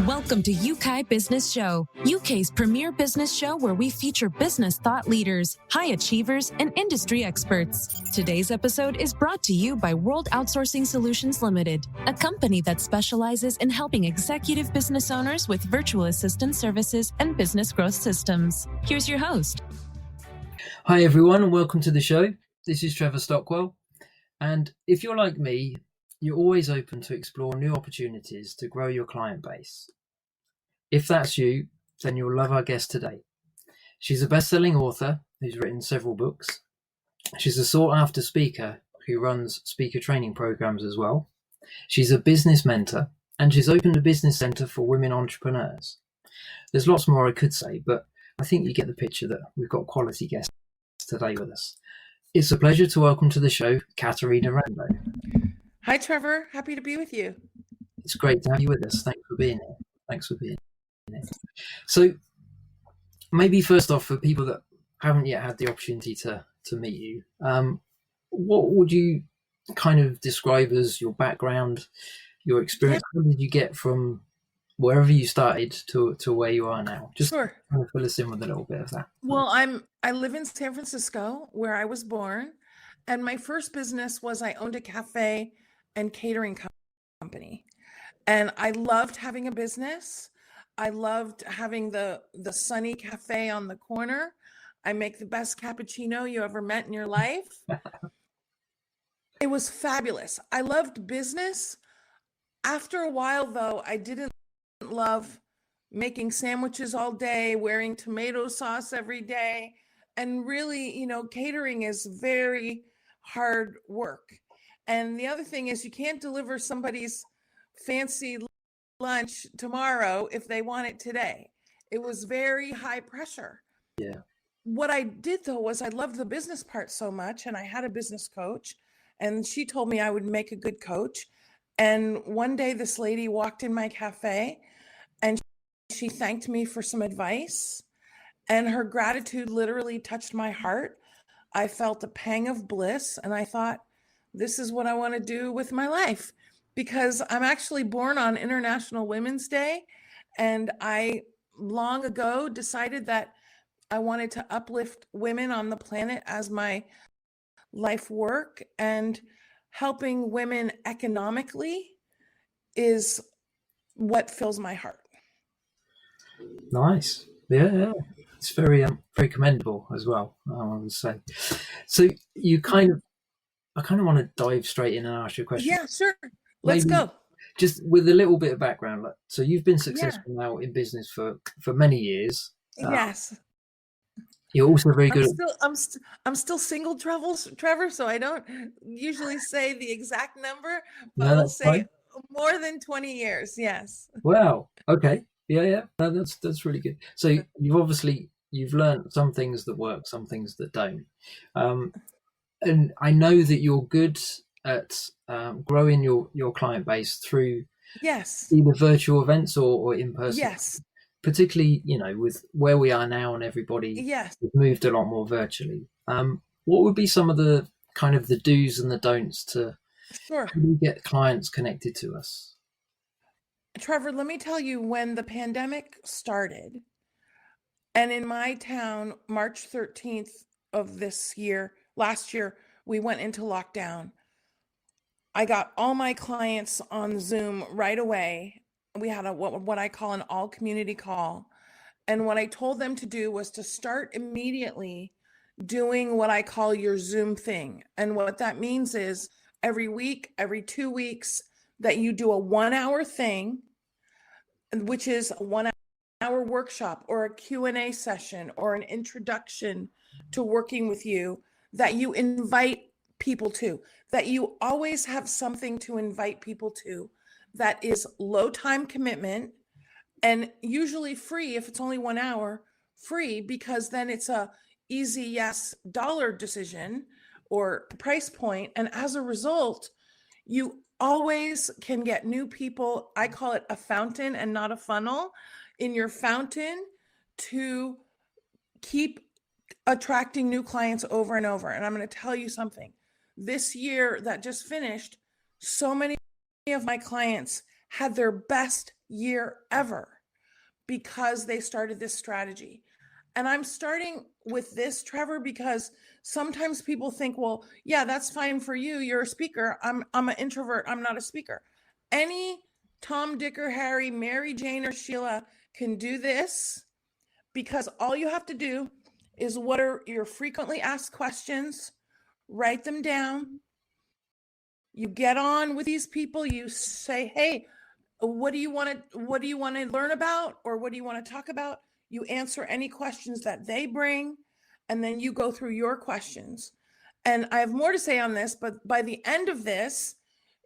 Welcome to Yeukai Business Show, UK's premier business show where we feature business thought leaders, high achievers, and industry experts. Today's episode is brought to you by World Outsourcing Solutions Limited, a company that specializes in helping executive business owners with virtual assistant services and business growth systems. Here's your host. Hi everyone, and welcome to the show. This is Trevor Stockwell, and if you're like me, you're always open to explore new opportunities to grow your client base. If that's you, then you'll love our guest today. She's a best-selling author who's written several books. She's a sought-after speaker who runs speaker training programs as well. She's a business mentor, and she's opened a business centre for women entrepreneurs. There's lots more I could say, but I think you get the picture that we've got quality guests today with us. It's a pleasure to welcome to the show Caterina Rando. Hi, Trevor. Happy to be with you. It's great to have you with us. Thanks for being here. So maybe first off, for people that haven't yet had the opportunity to meet you, what would you kind of describe as your background, your experience? How did you get from wherever you started to where you are now? Just Sure. kind of fill us in with a little bit of that. Well, I live in San Francisco, where I was born, and my first business was I owned a cafe and catering company, and I loved having a business. I loved having the sunny cafe on the corner. I make the best cappuccino you ever met in your life. It was fabulous. I loved business. After a while, though, I didn't love making sandwiches all day, wearing tomato sauce every day. And really, catering is very hard work. And the other thing is you can't deliver somebody's fancy lunch tomorrow if they want it today. It was very high pressure. Yeah. What I did, though, was I loved the business part so much, and I had a business coach, and she told me I would make a good coach. And one day this lady walked in my cafe, and she thanked me for some advice, and her gratitude literally touched my heart. I felt a pang of bliss, and I thought, this is what I want to do with my life, because I'm actually born on International Women's Day, and I long ago decided that I wanted to uplift women on the planet as my life work, and helping women economically is what fills my heart. Nice. Yeah. It's very commendable as well, I would say. So I kind of want to dive straight in and ask you a question. Yeah, sure. Let's go. Just with a little bit of background. So you've been successful now in business for many years. Yes. You're also very good. I'm still single, Trevor. So I don't usually say the exact number, but No, I'll that's say fine. more than 20 years. Yes. Wow. Okay. Yeah. No, that's really good. So you've learned some things that work, some things that don't. And I know that you're good at growing your client base through either virtual events or in person. Yes. Particularly, with where we are now and everybody has moved a lot more virtually. What would be some of the kind of the do's and the don'ts to really get clients connected to us? Trevor, let me tell you, when the pandemic started, and in my town, March 13th of last year, we went into lockdown. I got all my clients on Zoom right away. We had what I call an all community call. And what I told them to do was to start immediately doing what I call your Zoom thing. And what that means is every week, every 2 weeks, that you do a 1 hour thing, which is a 1 hour workshop or a Q&A session or an introduction to working with you, that you invite people to, that you always have something to invite people to that is low time commitment and usually free. If it's only 1 hour, free, because then it's a easy yes dollar decision or price point. And as a result, you always can get new people. I call it a fountain and not a funnel. In your fountain to keep attracting new clients over and over. And I'm going to tell you something. This year that just finished, so many of my clients had their best year ever because they started this strategy. And I'm starting with this, Trevor, because sometimes people think, well, yeah, that's fine for you. You're a speaker. I'm an introvert. I'm not a speaker. Any Tom, Dick, or Harry, Mary, Jane, or Sheila can do this, because all you have to do is what are your frequently asked questions, write them down. You get on with these people. You say, hey, what do you want to learn about, or what do you want to talk about? You answer any questions that they bring, and then you go through your questions. And I have more to say on this, but by the end of this,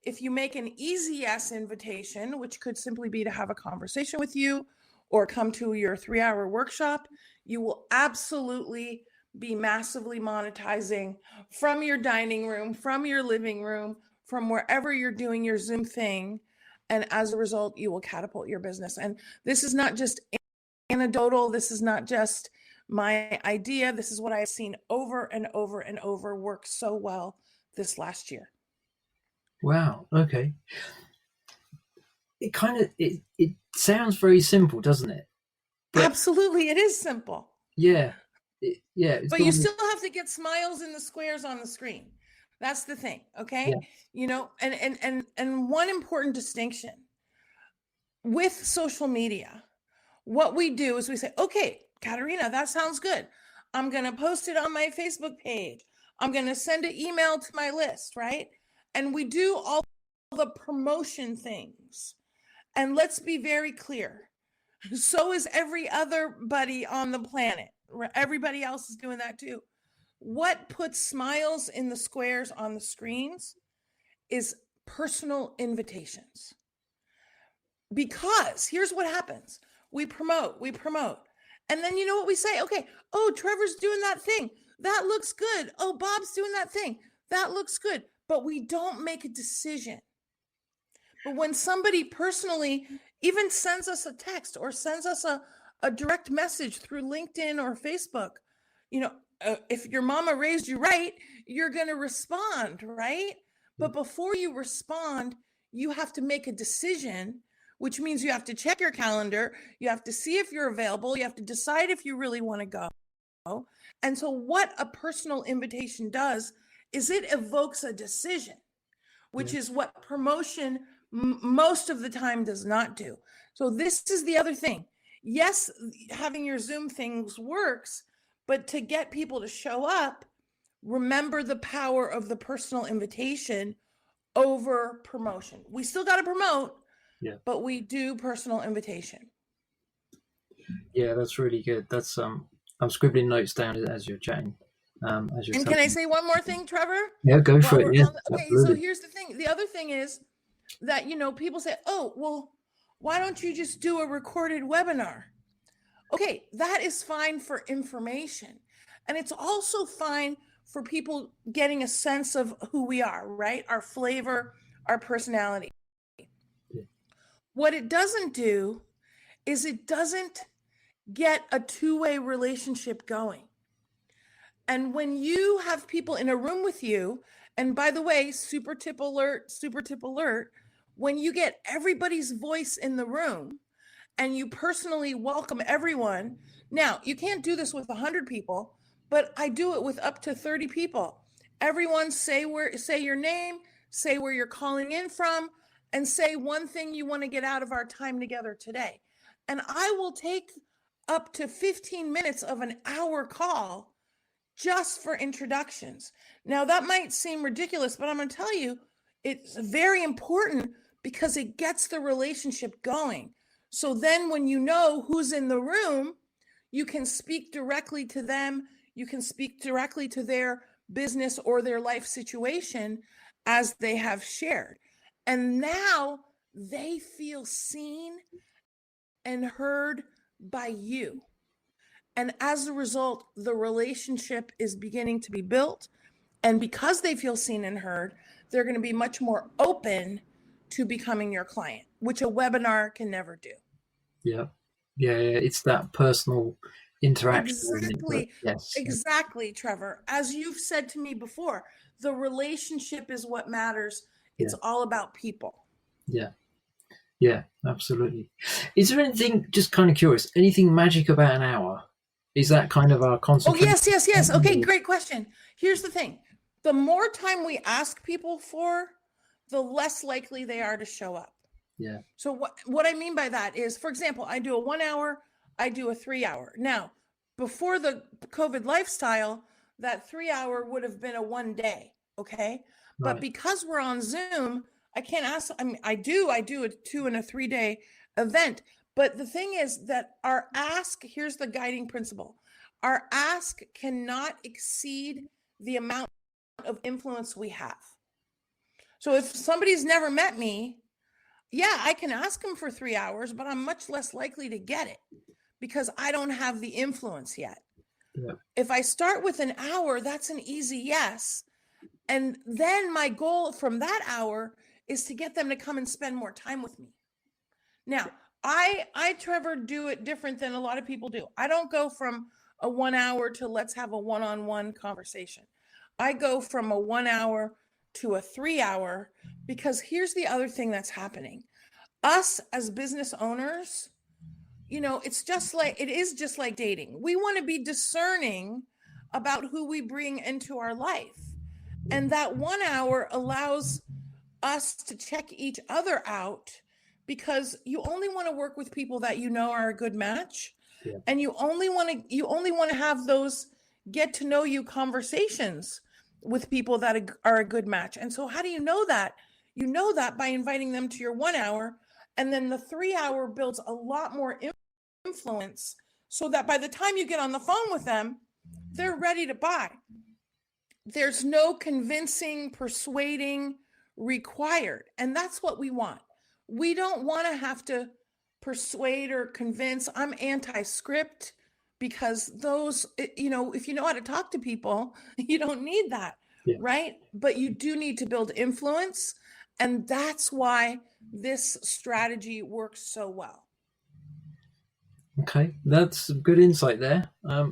if you make an easy yes invitation, which could simply be to have a conversation with you or come to your 3-hour workshop, you will absolutely be massively monetizing from your dining room, from your living room, from wherever you're doing your Zoom thing. And as a result, you will catapult your business. And this is not just anecdotal. This is not just my idea. This is what I have seen over and over and over work so well this last year. Wow. Okay. It sounds very simple, doesn't it? But absolutely, it is simple. Yeah. But you still have to get smiles in the squares on the screen. That's the thing. Okay. Yeah. And one important distinction with social media, what we do is we say, okay, Caterina, that sounds good. I'm going to post it on my Facebook page. I'm going to send an email to my list, right? And we do all the promotion things. And let's be very clear. So is every other buddy on the planet. Everybody else is doing that too. What puts smiles in the squares on the screens is personal invitations. Because here's what happens. We promote. And then you know what we say? Okay, oh, Trevor's doing that thing. That looks good. Oh, Bob's doing that thing. That looks good. But we don't make a decision. But when somebody personally even sends us a text or sends us a direct message through LinkedIn or Facebook, if your mama raised you right, you're going to respond, right? But before you respond, you have to make a decision, which means you have to check your calendar. You have to see if you're available. You have to decide if you really want to go. And so what a personal invitation does is it evokes a decision, which is what promotion most of the time does not do. So this is the other thing. Yes, having your Zoom things works, but to get people to show up, remember the power of the personal invitation over promotion. We still got to promote, but we do personal invitation. Yeah, that's really good. That's I'm scribbling notes down as you're chatting. And can I say one more thing, Trevor? Yeah, go for it. Yeah, okay, so here's the thing. The other thing is that, people say, oh, well, why don't you just do a recorded webinar? Okay, that is fine for information. And it's also fine for people getting a sense of who we are, right? Our flavor, our personality. Yeah. What it doesn't do is it doesn't get a two-way relationship going. And when you have people in a room with you, and by the way, super tip alert, when you get everybody's voice in the room and you personally welcome everyone. Now, you can't do this with 100 people, but I do it with up to 30 people. Everyone say your name, say where you're calling in from, and say one thing you want to get out of our time together today. And I will take up to 15 minutes of an hour call just for introductions. Now, that might seem ridiculous, but I'm going to tell you, it's very important because it gets the relationship going. So then when you know who's in the room, you can speak directly to them. You can speak directly to their business or their life situation as they have shared. And now they feel seen and heard by you. And as a result, the relationship is beginning to be built. And because they feel seen and heard, they're going to be much more open to becoming your client, which a webinar can never do. Yeah. It's that personal interaction. Exactly, Trevor. As you've said to me before, the relationship is what matters. It's all about people. Yeah, Yeah, absolutely. Is there anything, just kind of curious, anything magic about an hour? Is that kind of our Oh, concentration? yes. Okay, great question. Here's the thing. The more time we ask people for, the less likely they are to show up. Yeah. So what I mean by that is, for example, I do a 1 hour, I do a 3 hour. Now, before the COVID lifestyle, that 3 hour would have been a 1 day. Okay. But Right. because we're on Zoom, I can't ask, I mean, I do a 2 and a 3 day event. But the thing is that our ask, here's the guiding principle. Our ask cannot exceed the amount of influence we have. So if somebody's never met me, yeah, I can ask them for 3 hours, but I'm much less likely to get it because I don't have the influence yet. Yeah. If I start with an hour, that's an easy yes. And then my goal from that hour is to get them to come and spend more time with me. Now, I Trevor, do it different than a lot of people do. I don't go from a 1 hour to let's have a one-on-one conversation. I go from a 1 hour to a 3 hour because here's the other thing that's happening. Us as business owners, you know, it is just like dating. We want to be discerning about who we bring into our life. And that 1 hour allows us to check each other out because you only want to work with people that you know are a good match. Yeah. And you only want to have those get to know you conversations with people that are a good match. And so how do you know that? You know that by inviting them to your 1 hour, and then the 3 hour builds a lot more influence so that by the time you get on the phone with them, they're ready to buy. There's no convincing, persuading required. And that's what we want. We don't want to have to persuade or convince. I'm anti-script because those, you know, if you know how to talk to people, you don't need that, Yeah. right? But you do need to build influence. And that's why this strategy works so well. Okay, that's some good insight there.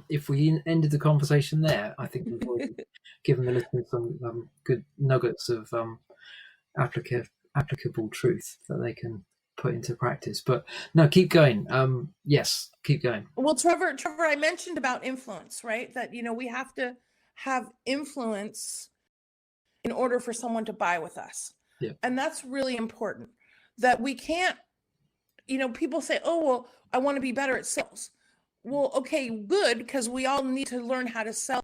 If we ended the conversation there, I think we've already given the listeners some good nuggets of applicable truth that they can put into practice. But no, keep going. Yes, keep going. Well, Trevor, I mentioned about influence, right? That, you know, we have to have influence in order for someone to buy with us. Yeah. And that's really important, that we can't, you know, people say, oh, well, I want to be better at sales. Well, okay, good, because we all need to learn how to sell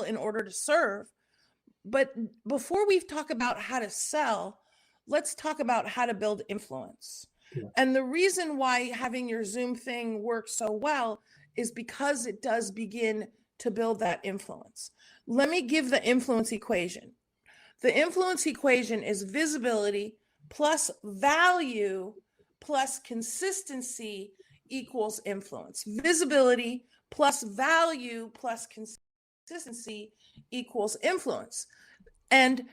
in order to serve. But before we talk about how to sell, let's talk about how to build influence. Yeah. And the reason why having your Zoom thing works so well is because it does begin to build that influence. Let me give the influence equation. The influence equation is visibility plus value plus consistency equals influence. Visibility plus value plus consistency equals influence. And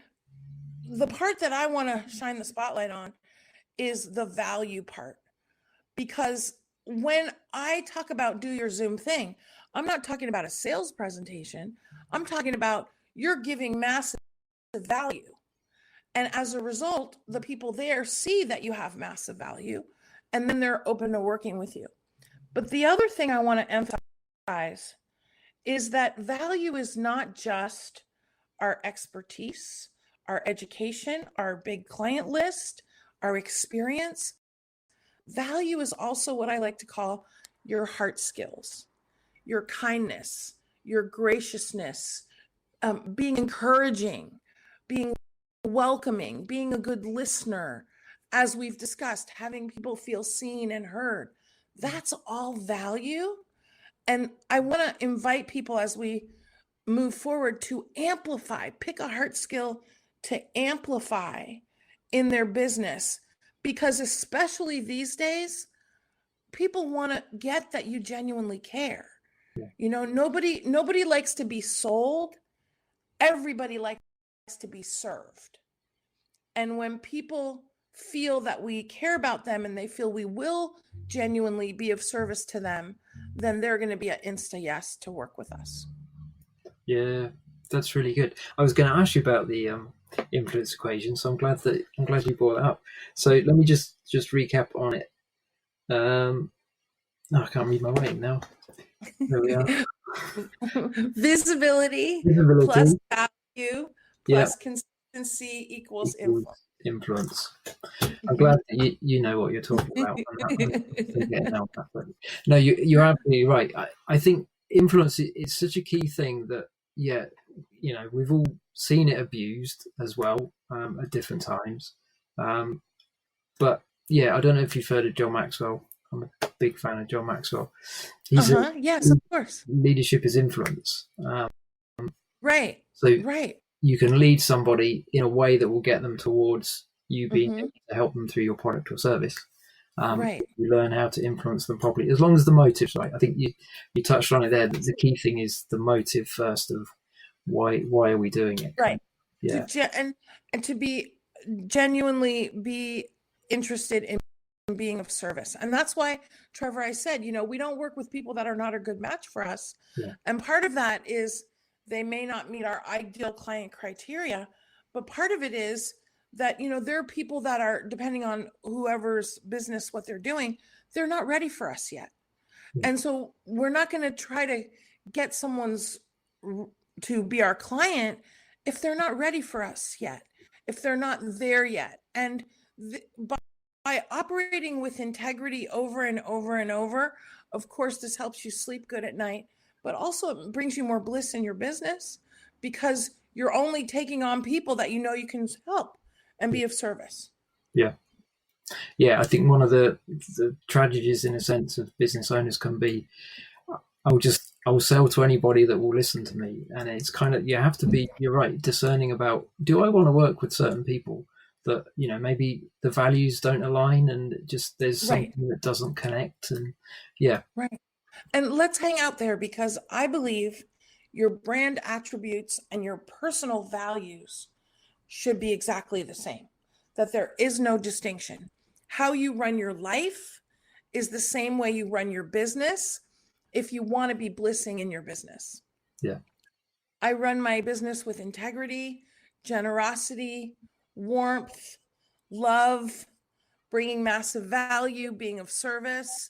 the part that I want to shine the spotlight on is the value part. Because when I talk about do your Zoom thing, I'm not talking about a sales presentation. I'm talking about you're giving massive value. And as a result, the people there see that you have massive value, and then they're open to working with you. But the other thing I want to emphasize is that value is not just our expertise, our education, our big client list, our experience. Value is also what I like to call your heart skills, your kindness, your graciousness, being encouraging, being welcoming, being a good listener, as we've discussed, having people feel seen and heard. That's all value. And I want to invite people as we move forward to amplify, pick a heart skill to amplify in their business, because especially these days, people want to get that you genuinely care. Yeah. You know, nobody likes to be sold. Everybody likes to be served. And when people feel that we care about them and they feel we will genuinely be of service to them, then they're going to be an insta yes to work with us. Yeah, that's really good. I was going to ask you about influence equation. So I'm glad you brought that up. So let me just recap on it. I can't read my writing now. There we are. Visibility plus Visibility. value Yeah. plus consistency equals Equals influence. influence. I'm glad that you know what you're talking about. I'm getting out that way. No, you're absolutely right. I think influence is such a key thing that, yeah, we've all seen it abused as well at different times. But yeah, I don't know if you've heard of John Maxwell. I'm a big fan of John Maxwell. Yes, of course. Leadership is influence. Right. So Right. you can lead somebody in a way that will get them towards you being Mm-hmm. able to help them through your product or service. Right. You learn how to influence them properly, as long as the motive's right. I think you touched on it there. The key thing is the motive first of why are we doing it? Right. Yeah. And to be genuinely be interested in being of service. And that's why, Trevor, I said, we don't work with people that are not a good match for us. Yeah. And part of that is they may not meet our ideal client criteria, but part of it is that, there are people that are, depending on whoever's business, what they're doing, they're not ready for us yet. Yeah. And so we're not going to try to get to be our client if they're not ready for us yet, if they're not there yet. And by operating with integrity over and over and over, of course, this helps you sleep good at night, but also it brings you more bliss in your business because you're only taking on people that you can help and be of service. Yeah. Yeah, I think one of the tragedies, in a sense, of business owners can be, I'll sell to anybody that will listen to me. And it's kind of, you have to be, you're right, discerning about, do I want to work with certain people that, maybe the values don't align and just there's something that doesn't connect. And yeah. Right. And let's hang out there because I believe your brand attributes and your personal values should be exactly the same, that there is no distinction. How you run your life is the same way you run your business if you want to be blissing in your business. Yeah. I run my business with integrity, generosity, warmth, love, bringing massive value, being of service.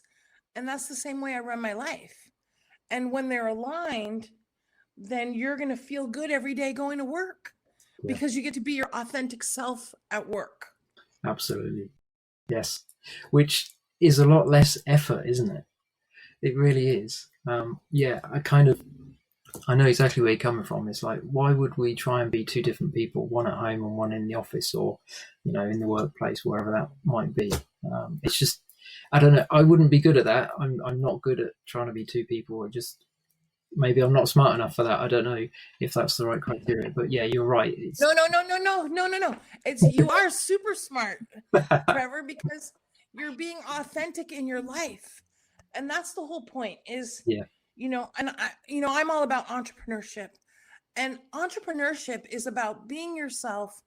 And that's the same way I run my life. And when they're aligned, then you're going to feel good every day going to work because you get to be your authentic self at work. Absolutely. Yes. Which is a lot less effort, isn't it? It really is. Yeah, I know exactly where you're coming from. It's like, why would we try and be two different people, one at home and one in the office or, in the workplace, wherever that might be? It's just, I don't know. I wouldn't be good at that. I'm not good at trying to be two people. Or just maybe I'm not smart enough for that. I don't know if that's the right criteria. But yeah, you're right. No. You are super smart, Trevor, because you're being authentic in your life. And that's the whole point is, I'm all about entrepreneurship. And entrepreneurship is about being yourself,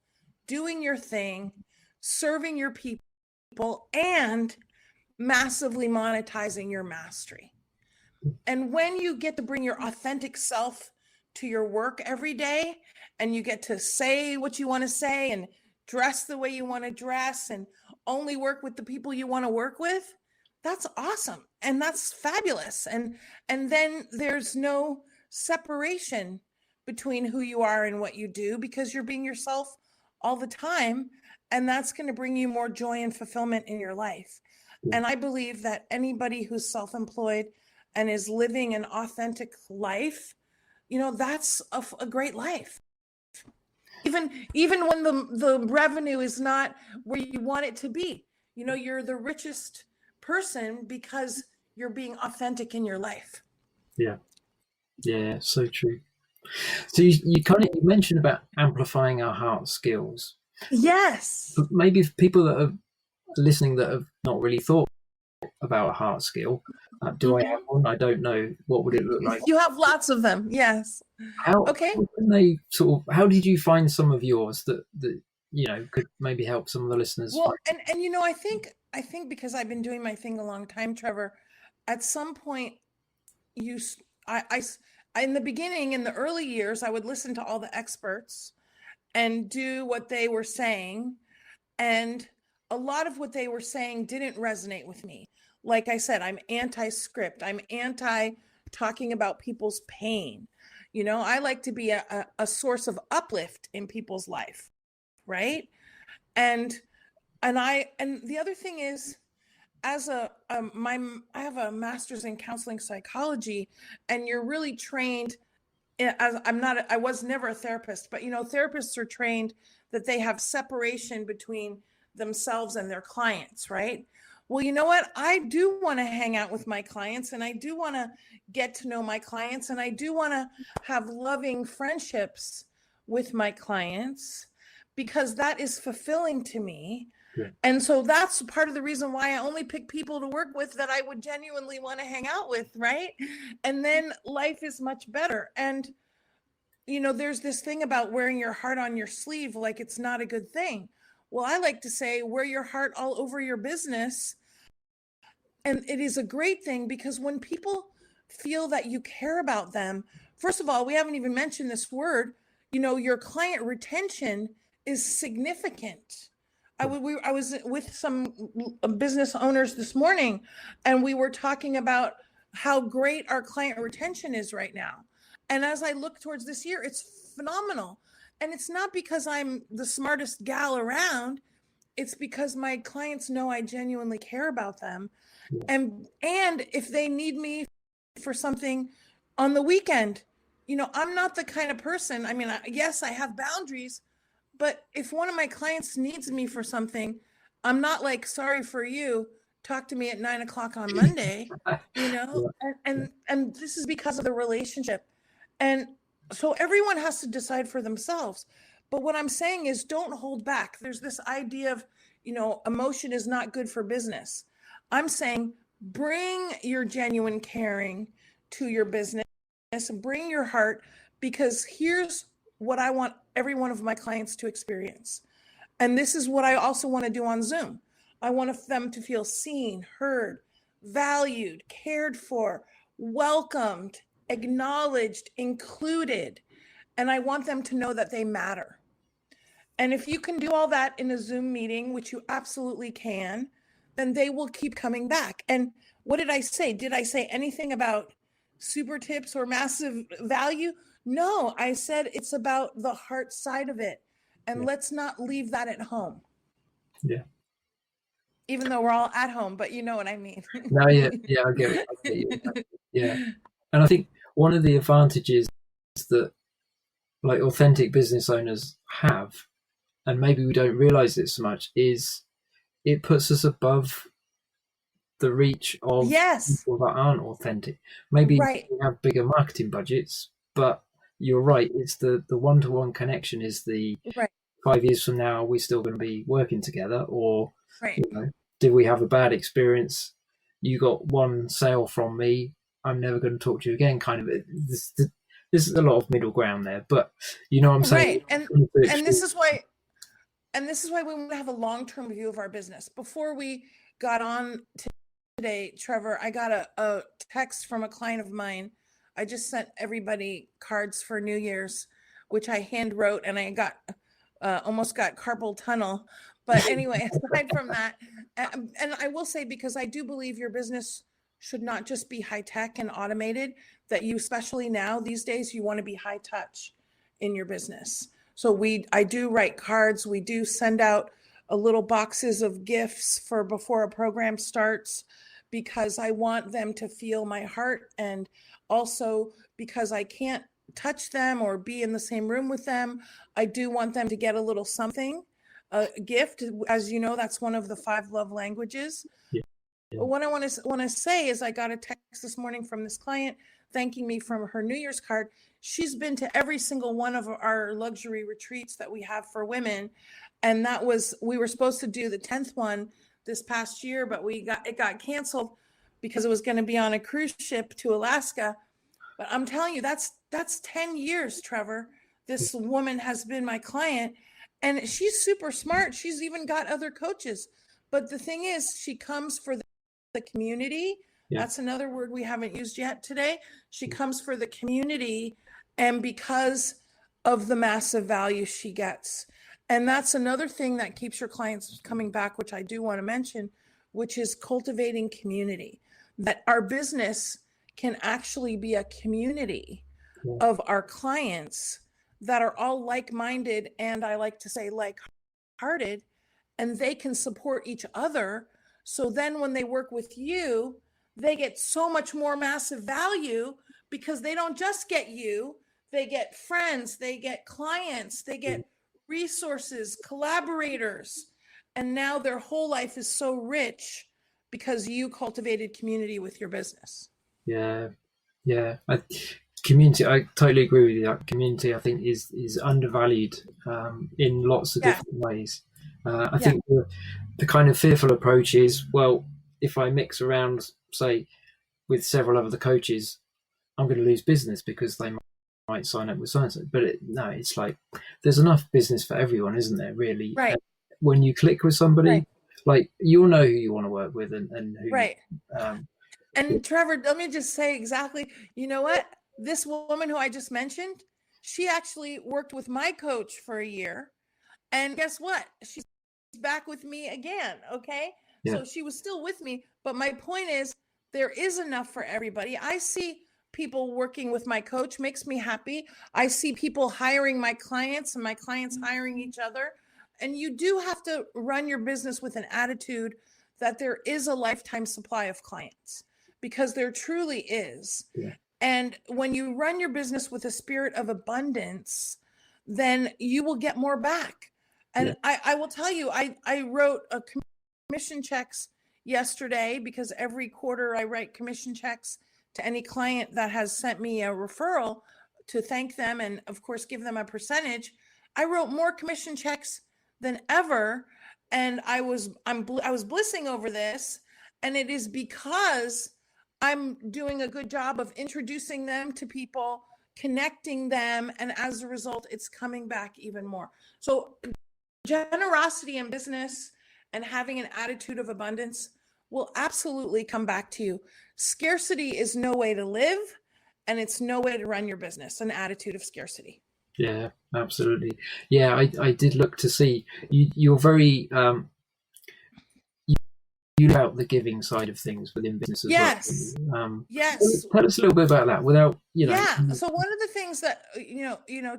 doing your thing, serving your people, and massively monetizing your mastery. And when you get to bring your authentic self to your work every day, and you get to say what you want to say and dress the way you want to dress and only work with the people you want to work with, that's awesome. And that's fabulous. And then there's no separation between who you are and what you do because you're being yourself all the time. And that's going to bring you more joy and fulfillment in your life. And I believe that anybody who's self-employed and is living an authentic life, that's a great life. Even when the revenue is not where you want it to be, you're the richest person because you're being authentic in your life. Yeah, so true. So you mentioned about amplifying our heart skills. Yes. But maybe for people that are listening that have not really thought about a heart skill, do I have one? I don't know. What would it look like? You have lots of them. Yes. How can they how did you find some of yours that could maybe help some of the listeners? Well, and I think because I've been doing my thing a long time, Trevor, at some point I in the beginning, in the early years, I would listen to all the experts and do what they were saying. And a lot of what they were saying didn't resonate with me. Like I said, I'm anti-script. I'm anti talking about people's pain. I like to be a source of uplift in people's life, right? And the other thing is, as I have a master's in counseling psychology, and you're really trained as I was never a therapist, but therapists are trained that they have separation between themselves and their clients, right? Well, you know what? I do want to hang out with my clients, and I do want to get to know my clients, and I do want to have loving friendships with my clients, because that is fulfilling to me. Yeah. And so that's part of the reason why I only pick people to work with that I would genuinely want to hang out with, right? And then life is much better. And there's this thing about wearing your heart on your sleeve, like it's not a good thing. Well, I like to say, wear your heart all over your business. And it is a great thing, because when people feel that you care about them, first of all, we haven't even mentioned this word, your client retention is significant. I was with some business owners this morning, and we were talking about how great our client retention is right now. And as I look towards this year, it's phenomenal. And it's not because I'm the smartest gal around. It's because my clients know I genuinely care about them. And if they need me for something on the weekend, I'm not the kind of person, yes, I have boundaries, but if one of my clients needs me for something, I'm not like, sorry for you, talk to me at 9:00 on Monday, and this is because of the relationship. And so everyone has to decide for themselves. But what I'm saying is, don't hold back. There's this idea of, emotion is not good for business. I'm saying, bring your genuine caring to your business, bring your heart, because here's what I want every one of my clients to experience. And this is what I also want to do on Zoom. I want them to feel seen, heard, valued, cared for, welcomed, acknowledged, included. And I want them to know that they matter. And if you can do all that in a Zoom meeting, which you absolutely can, then they will keep coming back. And what did I say? Did I say anything about super tips or massive value? No, I said it's about the heart side of it. And let's not leave that at home. Yeah. Even though we're all at home, but you know what I mean. No, yeah, I get it. Yeah. And I think one of the advantages that like authentic business owners have, and maybe we don't realize it so much, is it puts us above the reach of people that aren't authentic. Maybe we have bigger marketing budgets, but you're right, it's the one-to-one connection is the 5 years from now, are we still going to be working together? Or did we have a bad experience? You got one sale from me, I'm never going to talk to you again, kind of. This is a lot of middle ground there, but you know what I'm saying? And this is why we want to have a long-term view of our business. Before we got on today, Trevor, I got a text from a client of mine. I just sent everybody cards for New Year's, which I hand wrote, and I got almost got carpal tunnel. But anyway, aside from that, and I will say, because I do believe your business should not just be high tech and automated, that you, especially now these days, you want to be high touch in your business. So I do write cards. We do send out a little boxes of gifts for before a program starts, because I want them to feel my heart, and also because I can't touch them or be in the same room with them, I do want them to get a little something, a gift. As you know, that's one of the 5 love languages. But what I want to say is, I got a text this morning from this client thanking me for her New Year's card. She's been to every single one of our luxury retreats that we have for women. And we were supposed to do the 10th one this past year, but it got canceled because it was going to be on a cruise ship to Alaska. But I'm telling you, that's 10 years, Trevor. This woman has been my client, and she's super smart. She's even got other coaches. But the thing is, she comes for the community. That's another word we haven't used yet today. She comes for the community. And because of the massive value she gets. And that's another thing that keeps your clients coming back, which I do want to mention, which is cultivating community. That our business can actually be a community of our clients that are all like-minded, and I like to say like-hearted, and they can support each other. So then when they work with you, they get so much more massive value because they don't just get you, they get friends, they get clients, they get resources, collaborators. And now their whole life is so rich because you cultivated community with your business. Yeah. Community, I totally agree with you. That community, I think, is undervalued in lots of different ways. I think the kind of fearful approach is, well, if I mix around, say, with several other coaches, I'm going to lose business because they might sign up with so-and-so. But no, it's like there's enough business for everyone, isn't there, really? Right. And when you click with somebody, like, you'll know who you want to work with and who. Right. And Trevor, let me just say exactly, you know what? This woman who I just mentioned, she actually worked with my coach for a year. And guess what? She's back with me again. Okay. Yeah. So she was still with me. But my point is, there is enough for everybody. I see people working with my coach, makes me happy. I see people hiring my clients and my clients hiring each other. And you do have to run your business with an attitude that there is a lifetime supply of clients, because there truly is. Yeah. And when you run your business with a spirit of abundance, then you will get more back. And I will tell you, I wrote a commission checks yesterday, because every quarter I write commission checks to any client that has sent me a referral to thank them and, of course, give them a percentage. I wrote more commission checks than ever, and I was blissing over this, and it is because I'm doing a good job of introducing them to people, connecting them, and as a result, it's coming back even more. So generosity in business and having an attitude of abundance will absolutely come back to you. Scarcity is no way to live, and it's no way to run your business, an attitude of scarcity. Yeah, absolutely. Yeah, I did look to see you're very you about the giving side of things within business as well. Yes. Tell us a little bit about that without, So one of the things that,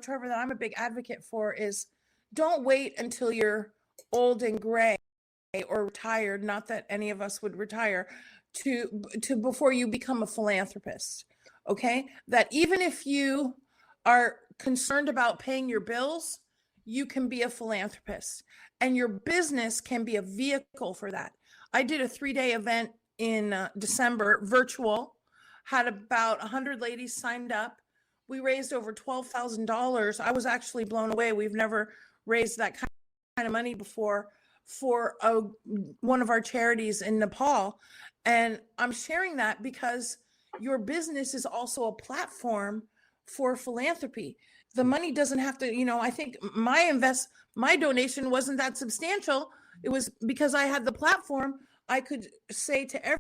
Trevor, that I'm a big advocate for is, don't wait until you're old and gray or retired. Not that any of us would retire to before you become a philanthropist. Okay. That even if you are concerned about paying your bills, you can be a philanthropist, and your business can be a vehicle for that. I did a 3-day event in December, virtual, had about 100 ladies signed up. We raised over $12,000. I was actually blown away. We've never raised that kind of money before for one of our charities in Nepal. And I'm sharing that because your business is also a platform for philanthropy. The money doesn't have to, I think my donation wasn't that substantial. It was because I had the platform. I could say to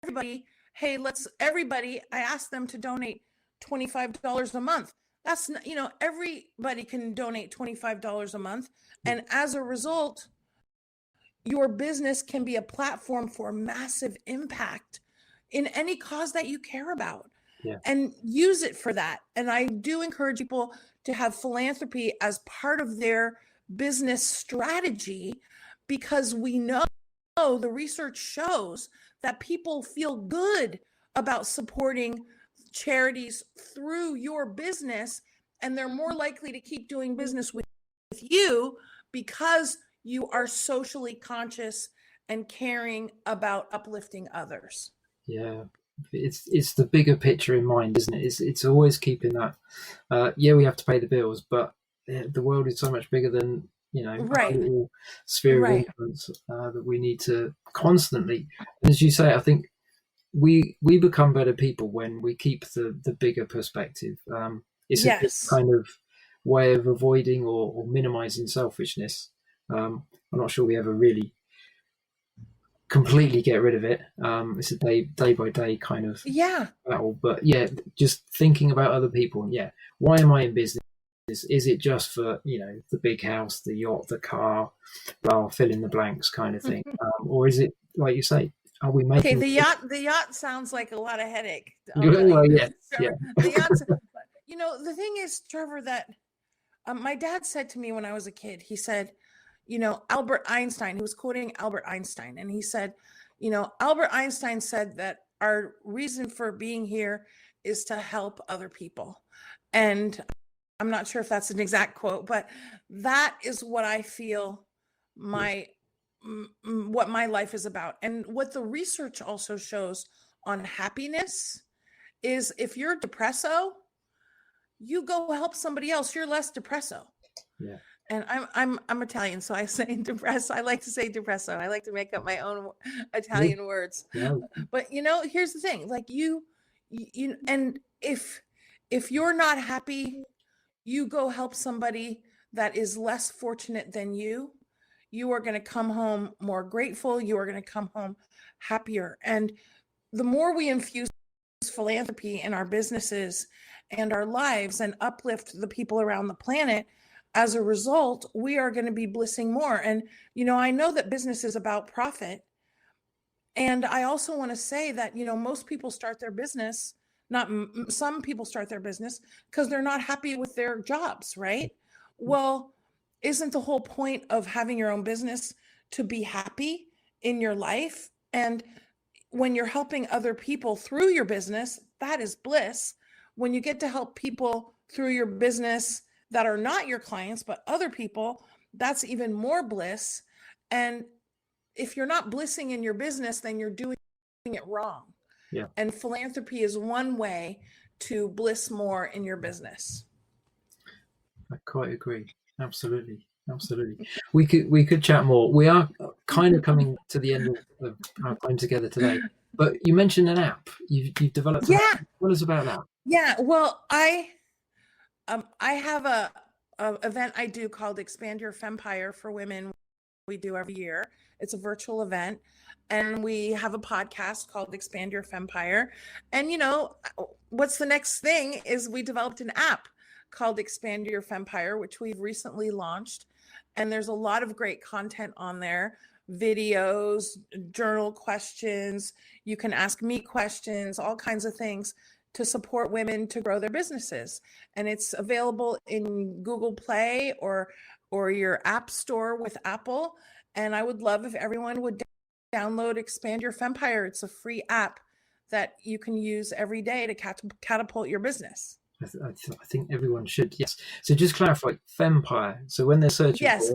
everybody, hey, I asked them to donate $25 a month. That's, everybody can donate $25 a month. And as a result, your business can be a platform for massive impact in any cause that you care about. And use it for that. And I do encourage people to have philanthropy as part of their business strategy, because we know the research shows that people feel good about supporting charities through your business, and they're more likely to keep doing business with you because you are socially conscious and caring about uplifting others. Yeah. It's the bigger picture in mind, isn't it? It's always keeping that. We have to pay the bills, but the world is so much bigger than our little sphere of influence that we need to constantly. And as you say, I think we become better people when we keep the bigger perspective. It's a kind of way of avoiding or minimizing selfishness. I'm not sure we ever really completely get rid of it. It's a day by day kind of battle, but just thinking about other people. Why am I in business? Is it just for, the big house, the yacht, the car, blah, fill in the blanks kind of thing? Or is it, like you say, are we Okay, making... the yacht sounds like a lot of headache. Well, yeah. The yacht's, the thing is, Trevor, that my dad said to me when I was a kid, he said, Albert Einstein, he was quoting Albert Einstein, and he said, Albert Einstein said that our reason for being here is to help other people. And I'm not sure if that's an exact quote, but that is what I feel what my life is about. And what the research also shows on happiness is if you're depresso, you go help somebody else, you're less depresso. Yeah. And I'm Italian, so I say depresso. I like to say depresso. I like to make up my own Italian words. Yeah. But here's the thing: like you, and if you're not happy, you go help somebody that is less fortunate than you. You are going to come home more grateful. You are going to come home happier. And the more we infuse philanthropy in our businesses and our lives and uplift the people around the planet, as a result, we are going to be blissing more. And, I know that business is about profit. And I also want to say that, most people start their business, some people start their business because they're not happy with their jobs, right? Well, isn't the whole point of having your own business to be happy in your life? And when you're helping other people through your business, that is bliss. When you get to help people through your business that are not your clients, but other people, that's even more bliss. And if you're not blissing in your business, then you're doing it wrong. Yeah. And philanthropy is one way to bliss more in your business. I quite agree. Absolutely. We could chat more. We are kind of coming to the end of our time together today. But you mentioned an app. You've developed. Yeah. Tell us about that. Yeah. Well, I have a event I do called Expand Your Fempire for women. We do every year. It's a virtual event, and we have a podcast called Expand Your Fempire. And what's the next thing is we developed an app called Expand Your Fempire, which we've recently launched. And there's a lot of great content on there, videos, journal questions. You can ask me questions, all kinds of things to support women to grow their businesses. And it's available in Google Play or your app store with Apple. And I would love if everyone would download Expand Your Fempire. It's a free app that you can use every day to catapult your business. I think everyone should. Yes. So just clarify, Fempire. So when they're searching, yes,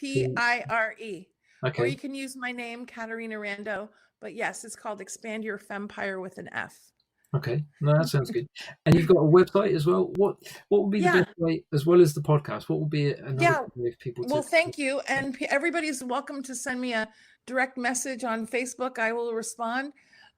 FEMPIRE. Okay. Or you can use my name, Caterina Rando. But yes, it's called Expand Your Fempire with an F. Okay, no, that sounds good. And you've got a website as well. What would be the best way, as well as the podcast? What would be another way of people? Well, thank you, and everybody's welcome to send me a direct message on Facebook. I will respond,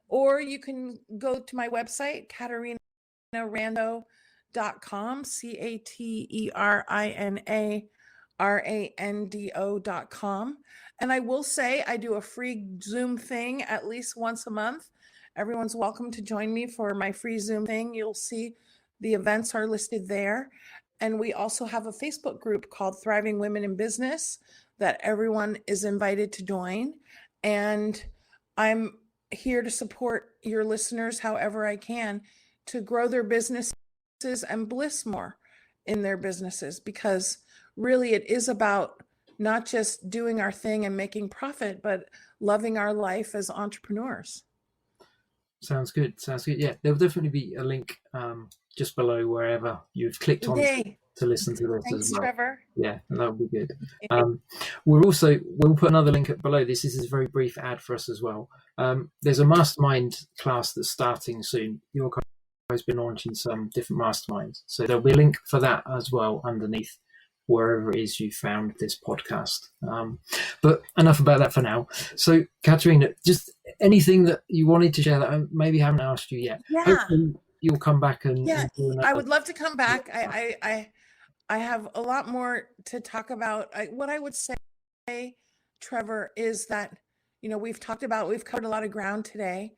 or you can go to my website, CaterinaRando.com, CaterinaRando.com. And I will say I do a free Zoom thing at least once a month. Everyone's welcome to join me for my free Zoom thing. You'll see the events are listed there. And we also have a Facebook group called Thriving Women in Business that everyone is invited to join. And I'm here to support your listeners however I can to grow their businesses and bliss more in their businesses, because really it is about not just doing our thing and making profit, but loving our life as entrepreneurs. Sounds good. Yeah, there'll definitely be a link just below wherever you've clicked on to listen to this. Thanks, as well. Trevor. Yeah, that would be good. We'll put another link below. This is a very brief ad for us as well. There's a mastermind class that's starting soon. Yeukai has been launching some different masterminds, so there'll be a link for that as well underneath wherever it is you found this podcast. But enough about that for now. So, Caterina, just anything that you wanted to share that I maybe haven't asked you yet. Yeah. Hopefully you'll come back and I would love to come back. I have a lot more to talk about. What I would say, Trevor, is that we've covered a lot of ground today,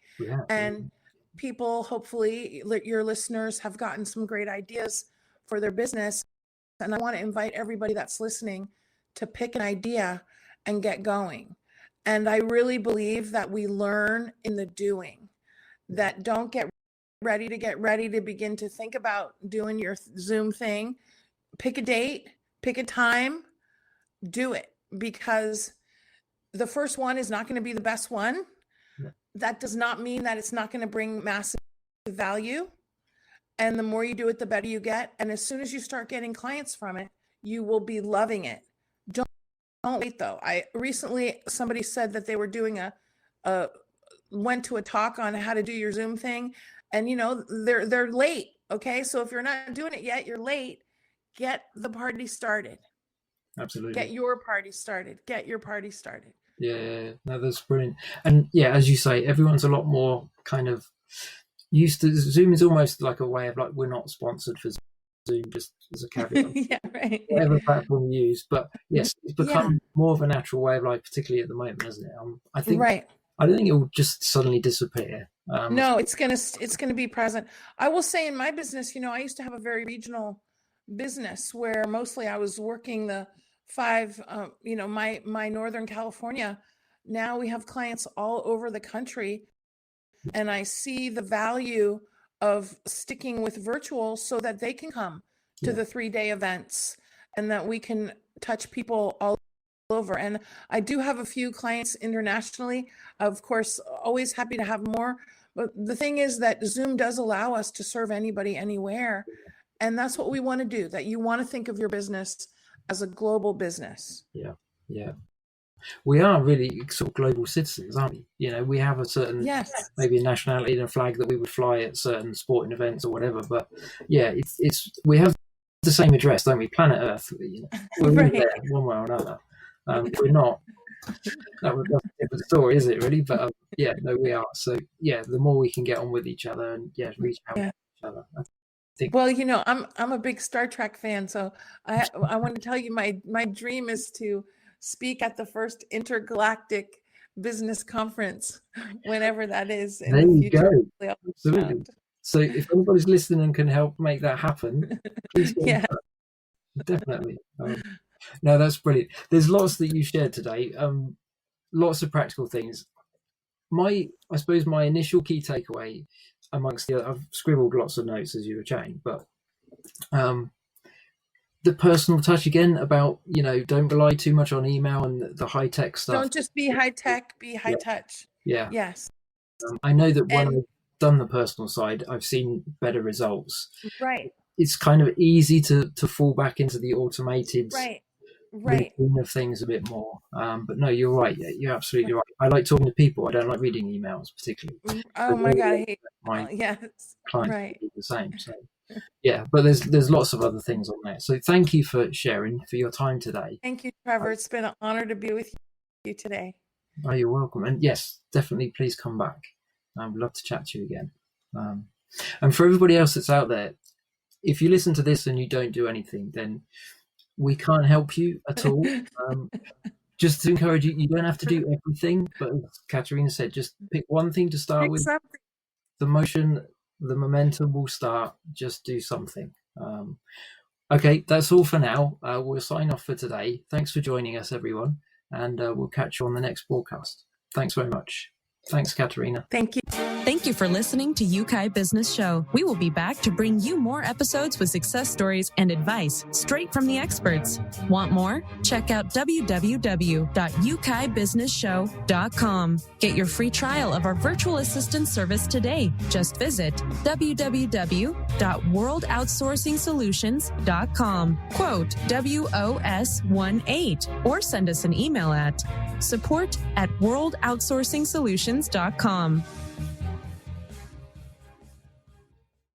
and people, hopefully your listeners, have gotten some great ideas for their business. And I want to invite everybody that's listening to pick an idea and get going. And I really believe that we learn in the doing, that don't get ready to begin to think about doing your Zoom thing. Pick a date, pick a time, do it, because the first one is not going to be the best one. That does not mean that it's not going to bring massive value. And the more you do it, the better you get. And as soon as you start getting clients from it, you will be loving it. Don't wait though. I recently, somebody said that they were doing went to a talk on how to do your Zoom thing, and they're late. Okay. So if you're not doing it yet, you're late. Get the party started. Absolutely. Get your party started. Yeah, no, that's brilliant. And yeah, as you say, everyone's a lot more kind of used to Zoom. Is almost like a way of like, we're not sponsored for Zoom, just as a caveat. Yeah, right. Whatever platform you use, but yes, it's become more of a natural way of life, particularly at the moment, isn't it? I think. Right. I don't think it will just suddenly disappear. No, it's gonna be present. I will say, in my business, I used to have a very regional business where mostly I was working the 5, my Northern California. Now we have clients all over the country, and I see the value of sticking with virtual so that they can come to the 3-day events, and that we can touch people all over. And I do have a few clients internationally, of course, always happy to have more. But the thing is that Zoom does allow us to serve anybody anywhere. And that's what we want to do, that you want to think of your business as a global business. Yeah. We are really sort of global citizens, aren't we? We have a certain, maybe a nationality and a flag that we would fly at certain sporting events or whatever. But yeah, we have the same address, don't we? Planet Earth. We're right there one way or another. We're not. That's a different story, is it really? But no, we are. So yeah, the more we can get on with each other and reach out to each other. Well, I'm a big Star Trek fan, so I want to tell you my dream is to speak at the first intergalactic business conference, whenever that is. There you go. Absolutely. So if anybody's listening and can help make that happen, please get in touch. Definitely. No, that's brilliant. There's lots that you shared today. Lots of practical things. I suppose my initial key takeaway, amongst the other, I've scribbled lots of notes as you were chatting, but the personal touch again about, don't rely too much on email and the high tech stuff. Don't just be high tech, be high touch. Yeah. Yes. I know that when I've done the personal side, I've seen better results. Right. It's kind of easy to fall back into the automated routine of things a bit more. But no, you're right. You're absolutely right. I like talking to people. I don't like reading emails particularly. Oh my God, I hate my clients do the same. So yeah, but there's lots of other things on there. So thank you for sharing, for your time today. Thank you, Trevor. It's been an honor to be with you today. Oh, you're welcome. And yes, definitely please come back. I'd love to chat to you again. And for everybody else that's out there, if you listen to this and you don't do anything, then we can't help you at all. Just to encourage you, you don't have to do everything, but as Caterina said, just pick one thing to start with. The motion, the momentum will start. Just do something. Okay, that's all for now. We'll sign off for today. Thanks for joining us, everyone, and we'll catch you on the next broadcast. Thanks very much. Thanks, Caterina. Thank you. Thank you for listening to Yeukai Business Show. We will be back to bring you more episodes with success stories and advice straight from the experts. Want more? Check out www.yukaibusinessshow.com. Get your free trial of our virtual assistant service today. Just visit www.worldoutsourcingsolutions.com. Quote WOS18 or send us an email at support@worldoutsourcingsolutions.com.